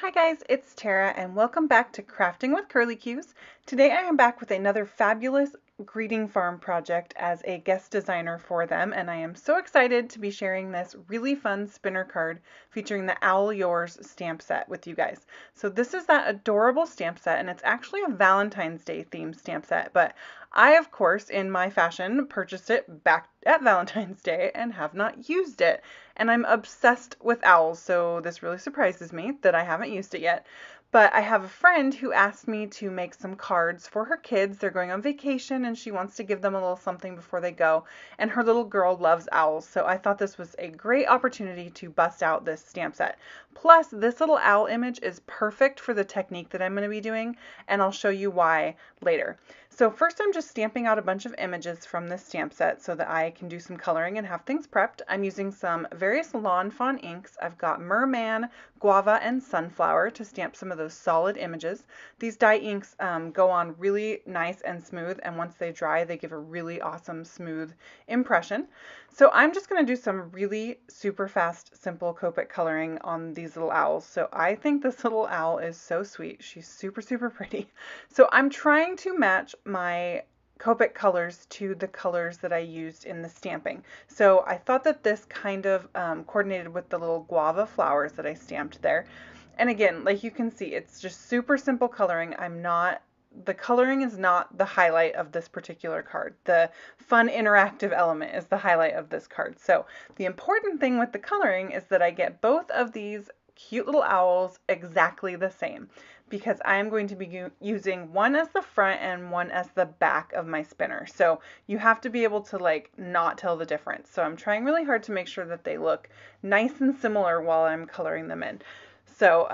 Hi guys, it's Tara and welcome back to Crafting with Curly Cues. Today I am back with another fabulous greeting farm project as a guest designer for them, and I am so excited to be sharing this really fun spinner card featuring the Owl Yours stamp set with you guys. So this is that adorable stamp set, and it's actually a Valentine's Day themed stamp set, but I of course in my fashion purchased it back at Valentine's Day and have not used it. And I'm obsessed with owls, so this really surprises me that I haven't used it yet. But I have a friend who asked me to make some cards for her kids. They're going on vacation and she wants to give them a little something before they go. And her little girl loves owls, so I thought this was a great opportunity to bust out this stamp set. Plus, this little owl image is perfect for the technique that I'm going to be doing, and I'll show you why later. So first I'm just stamping out a bunch of images from this stamp set so that I can do some coloring and have things prepped. I'm using some various Lawn Fawn inks. I've got Merman, Guava, and Sunflower to stamp some of those solid images. These dye inks go on really nice and smooth, and once they dry they give a really awesome smooth impression. So I'm just going to do some really super fast, simple Copic coloring on these little owls. So I think this little owl is so sweet. She's super, super pretty. So I'm trying to match my Copic colors to the colors that I used in the stamping. So I thought that this kind of coordinated with the little guava flowers that I stamped there. And again, like you can see, it's just super simple coloring. The coloring is not the highlight of this particular card. The fun interactive element is the highlight of this card. So the important thing with the coloring is that I get both of these cute little owls exactly the same, because I'm going to be using one as the front and one as the back of my spinner. So you have to be able to like not tell the difference. So I'm trying really hard to make sure that they look nice and similar while I'm coloring them in. So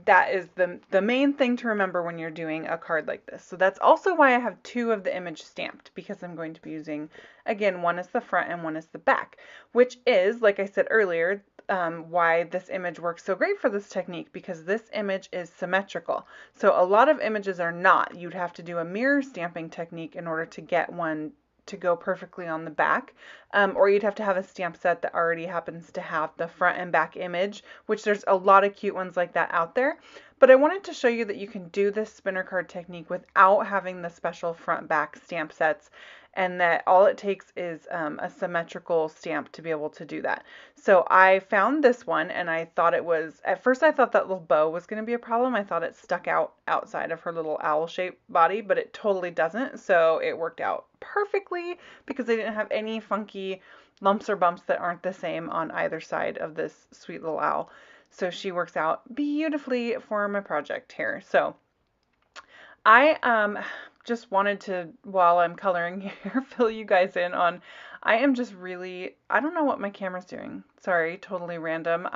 that is the main thing to remember when you're doing a card like this. So that's also why I have two of the image stamped, because I'm going to be using, again, one is the front and one is the back, which is, like I said earlier, why this image works so great for this technique, because this image is symmetrical. So a lot of images are not. You'd have to do a mirror stamping technique in order to get one to go perfectly on the back, or you'd have to have a stamp set that already happens to have the front and back image, which there's a lot of cute ones like that out there. But I wanted to show you that you can do this spinner card technique without having the special front back stamp sets, and that all it takes is a symmetrical stamp to be able to do that. So I found this one, and I thought it was, at first I thought that little bow was going to be a problem. I thought it stuck out outside of her little owl-shaped body, but it totally doesn't. So it worked out perfectly because I didn't have any funky lumps or bumps that aren't the same on either side of this sweet little owl. So she works out beautifully for my project here. So I just wanted to, while I'm coloring here, fill you guys in on, I am just really, I don't know what my camera's doing. Sorry, totally random.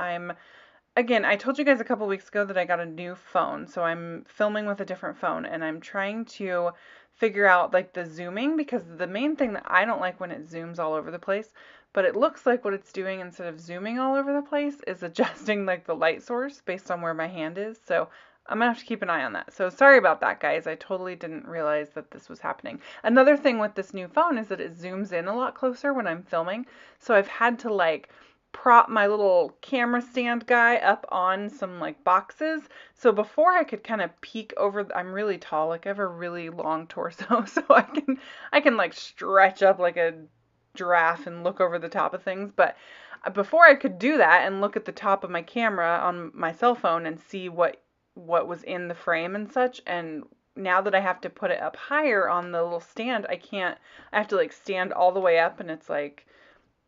Again, I told you guys a couple weeks ago that I got a new phone, so I'm filming with a different phone, and I'm trying to figure out like the zooming, because the main thing that I don't like when it zooms all over the place, but it looks like what it's doing instead of zooming all over the place is adjusting like the light source based on where my hand is. So I'm gonna have to keep an eye on that. So sorry about that, guys. I totally didn't realize that this was happening. Another thing with this new phone is that it zooms in a lot closer when I'm filming. So I've had to like prop my little camera stand guy up on some like boxes. So before I could kind of peek over, I'm really tall, like I have a really long torso, so I can like stretch up like a giraffe and look over the top of things. But before I could do that and look at the top of my camera on my cell phone and see what was in the frame and such, and now that I have to put it up higher on the little stand, I have to like stand all the way up, and it's like,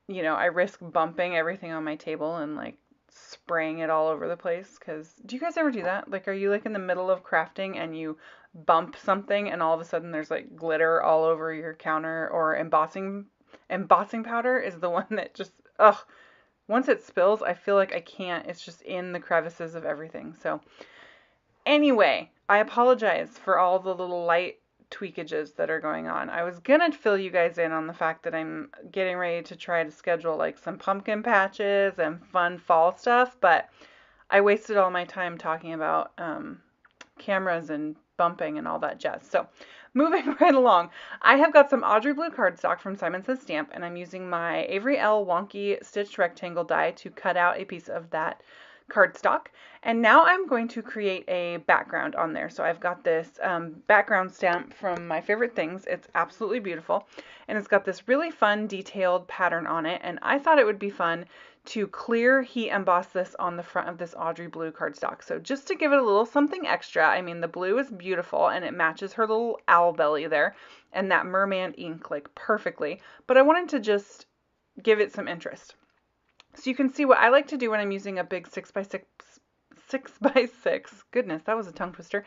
I risk bumping everything on my table and like spraying it all over the place. Because do you guys ever do that? Like, are you like in the middle of crafting and you bump something and all of a sudden there's like glitter all over your counter? Or embossing powder is the one that just, ugh, once it spills, I feel like I can't, it's just in the crevices of everything. So anyway, I apologize for all the little light tweakages that are going on. I was gonna fill you guys in on the fact that I'm getting ready to try to schedule like some pumpkin patches and fun fall stuff, but I wasted all my time talking about cameras and bumping and all that jazz. So moving right along, I have got some Audrey Blue cardstock from Simon Says Stamp, and I'm using my Avery L Wonky stitched rectangle die to cut out a piece of that cardstock. And now I'm going to create a background on there. So I've got this background stamp from My Favorite Things. It's absolutely beautiful. And it's got this really fun detailed pattern on it. And I thought it would be fun to clear heat emboss this on the front of this Audrey blue cardstock. So just to give it a little something extra, I mean, the blue is beautiful and it matches her little owl belly there and that merman ink like perfectly. But I wanted to just give it some interest. So you can see what I like to do when I'm using a big 6x6, goodness, that was a tongue twister,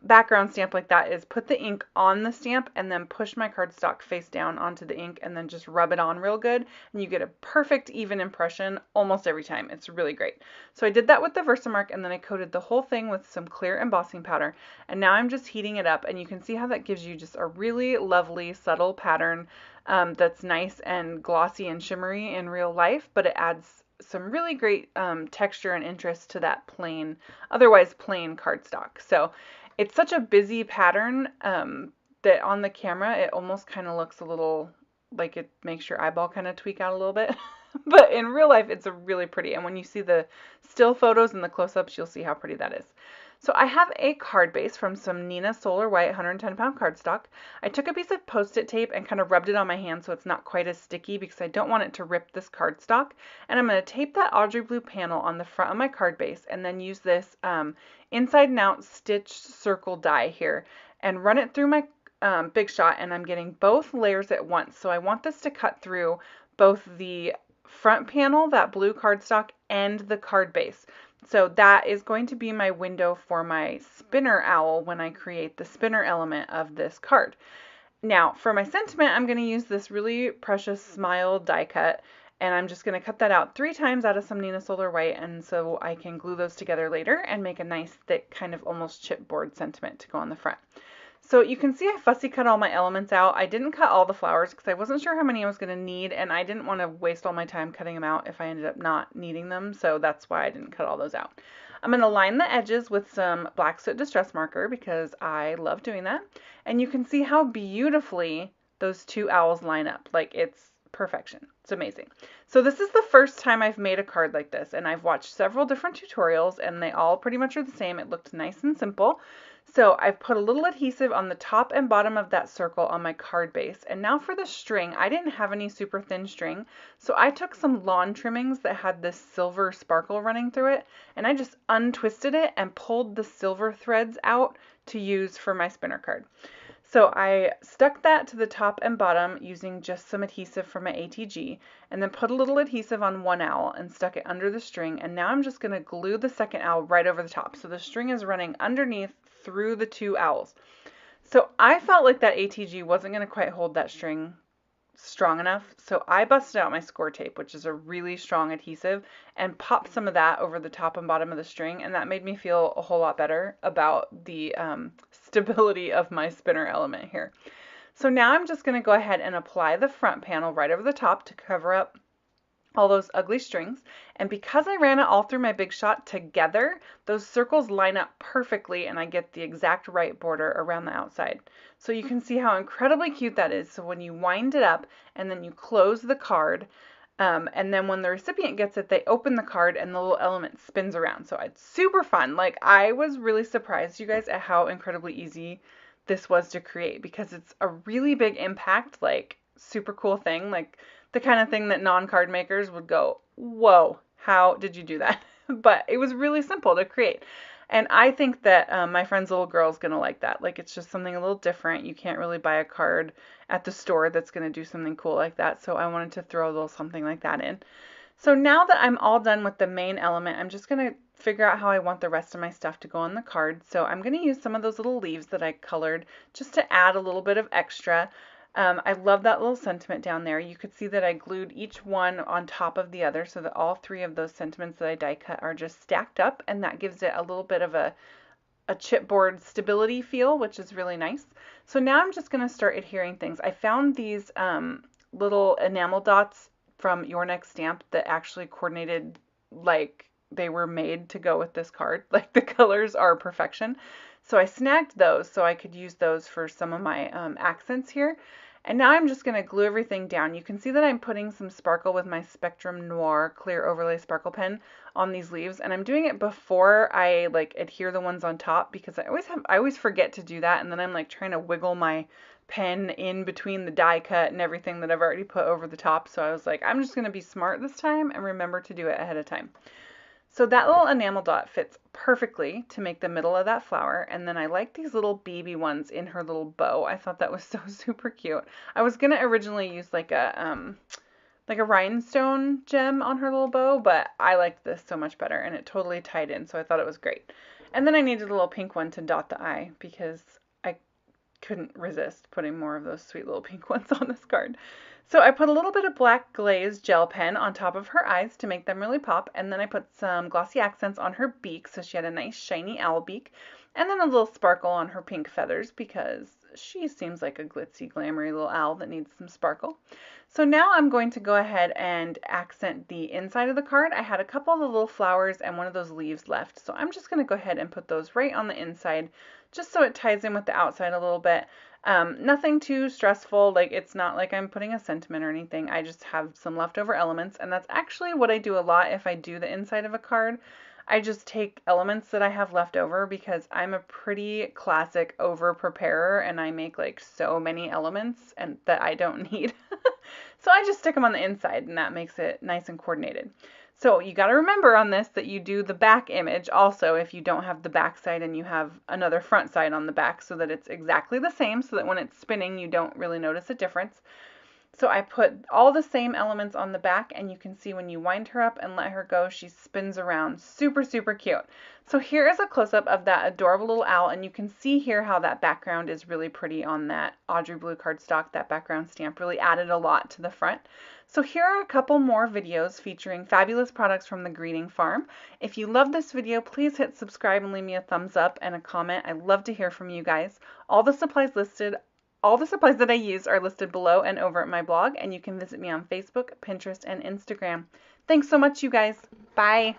background stamp like that is put the ink on the stamp and then push my cardstock face down onto the ink and then just rub it on real good. And you get a perfect even impression almost every time. It's really great. So I did that with the Versamark and then I coated the whole thing with some clear embossing powder. And now I'm just heating it up and you can see how that gives you just a really lovely, subtle pattern that's nice and glossy and shimmery in real life, but it adds some really great texture and interest to that plain, otherwise plain cardstock. So it's such a busy pattern that on the camera it almost kind of looks a little like it makes your eyeball kind of tweak out a little bit. But in real life it's a really pretty, and when you see the still photos and the close-ups you'll see how pretty that is. So I have a card base from some Nina Solar White 110-pound cardstock. I took a piece of Post-it tape and kind of rubbed it on my hand so it's not quite as sticky because I don't want it to rip this cardstock. And I'm going to tape that Audrey blue panel on the front of my card base and then use this inside and out stitch circle die here and run it through my Big Shot, and I'm getting both layers at once. So I want this to cut through both the front panel, that blue cardstock, and the card base. So that is going to be my window for my spinner owl when I create the spinner element of this card. Now for my sentiment, I'm going to use this really precious Smile die cut, and I'm just going to cut that out 3 times out of some Nina Solar White, and so I can glue those together later and make a nice thick kind of almost chipboard sentiment to go on the front. So you can see I fussy cut all my elements out. I didn't cut all the flowers because I wasn't sure how many I was going to need, and I didn't want to waste all my time cutting them out if I ended up not needing them, so that's why I didn't cut all those out. I'm going to line the edges with some Black Soot Distress Marker because I love doing that, and you can see how beautifully those 2 owls line up. Like, it's perfection. It's amazing. So this is the first time I've made a card like this, and I've watched several different tutorials, and they all pretty much are the same. It looked nice and simple. So I've put a little adhesive on the top and bottom of that circle on my card base. And now for the string, I didn't have any super thin string. So I took some lawn trimmings that had this silver sparkle running through it, and I just untwisted it and pulled the silver threads out to use for my spinner card. So I stuck that to the top and bottom using just some adhesive from my ATG, and then put a little adhesive on one owl and stuck it under the string. And now I'm just going to glue the second owl right over the top. So the string is running underneath through the 2 owls. So I felt like that ATG wasn't going to quite hold that string strong enough, so I busted out my score tape, which is a really strong adhesive, and popped some of that over the top and bottom of the string, and that made me feel a whole lot better about the stability of my spinner element here. So now I'm just going to go ahead and apply the front panel right over the top to cover up all those ugly strings, and because I ran it all through my Big Shot together, those circles line up perfectly and I get the exact right border around the outside. So you can see how incredibly cute that is. So when you wind it up and then you close the card, and then when the recipient gets it, they open the card and the little element spins around. So it's super fun. Like, I was really surprised, you guys, at how incredibly easy this was to create, because it's a really big impact, like super cool thing, like the kind of thing that non-card makers would go, whoa, how did you do that? But it was really simple to create. And I think that my friend's little girl is going to like that. Like, it's just something a little different. You can't really buy a card at the store that's going to do something cool like that. So I wanted to throw a little something like that in. So now that I'm all done with the main element, I'm just going to figure out how I want the rest of my stuff to go on the card. So I'm going to use some of those little leaves that I colored just to add a little bit of extra. I love that little sentiment down there. You could see that I glued each one on top of the other so that all 3 of those sentiments that I die cut are just stacked up, and that gives it a little bit of a chipboard stability feel, which is really nice. So now I'm just going to start adhering things. I found these little enamel dots from Your Next Stamp that actually coordinated like they were made to go with this card. Like, the colors are perfection. So I snagged those so I could use those for some of my accents here. And now I'm just going to glue everything down. You can see that I'm putting some sparkle with my Spectrum Noir clear overlay sparkle pen on these leaves, and I'm doing it before I like adhere the ones on top, because I always forget to do that, and then I'm like trying to wiggle my pen in between the die cut and everything that I've already put over the top. So I was like, I'm just going to be smart this time and remember to do it ahead of time. So that little enamel dot fits perfectly to make the middle of that flower. And then I like these little baby ones in her little bow. I thought that was so super cute. I was gonna originally use like a rhinestone gem on her little bow, but I liked this so much better and it totally tied in, so I thought it was great. And then I needed a little pink one to dot the eye because I couldn't resist putting more of those sweet little pink ones on this card. So I put a little bit of black glaze gel pen on top of her eyes to make them really pop, and then I put some glossy accents on her beak so she had a nice shiny owl beak, and then a little sparkle on her pink feathers because she seems like a glitzy, glamoury little owl that needs some sparkle. So now I'm going to go ahead and accent the inside of the card. I had a couple of the little flowers and one of those leaves left, so I'm just going to go ahead and put those right on the inside just so it ties in with the outside a little bit. Nothing too stressful, like it's not like I'm putting a sentiment or anything. I just have some leftover elements, and that's actually what I do a lot if I do the inside of a card. I just take elements that I have left over because I'm a pretty classic over preparer and I make like so many elements and that I don't need. So I just stick them on the inside and that makes it nice and coordinated. So you got to remember on this that you do the back image also if you don't have the back side and you have another front side on the back, so that it's exactly the same, so that when it's spinning you don't really notice a difference. So I put all the same elements on the back, and you can see when you wind her up and let her go, she spins around. Super, super cute. So here is a close-up of that adorable little owl, and you can see here how that background is really pretty on that Audrey Blue cardstock. That background stamp really added a lot to the front. So here are a couple more videos featuring fabulous products from the Greeting Farm. If you love this video, please hit subscribe and leave me a thumbs up and a comment. I'd love to hear from you guys. All the supplies that I use are listed below and over at my blog, and you can visit me on Facebook, Pinterest, and Instagram. Thanks so much, you guys. Bye.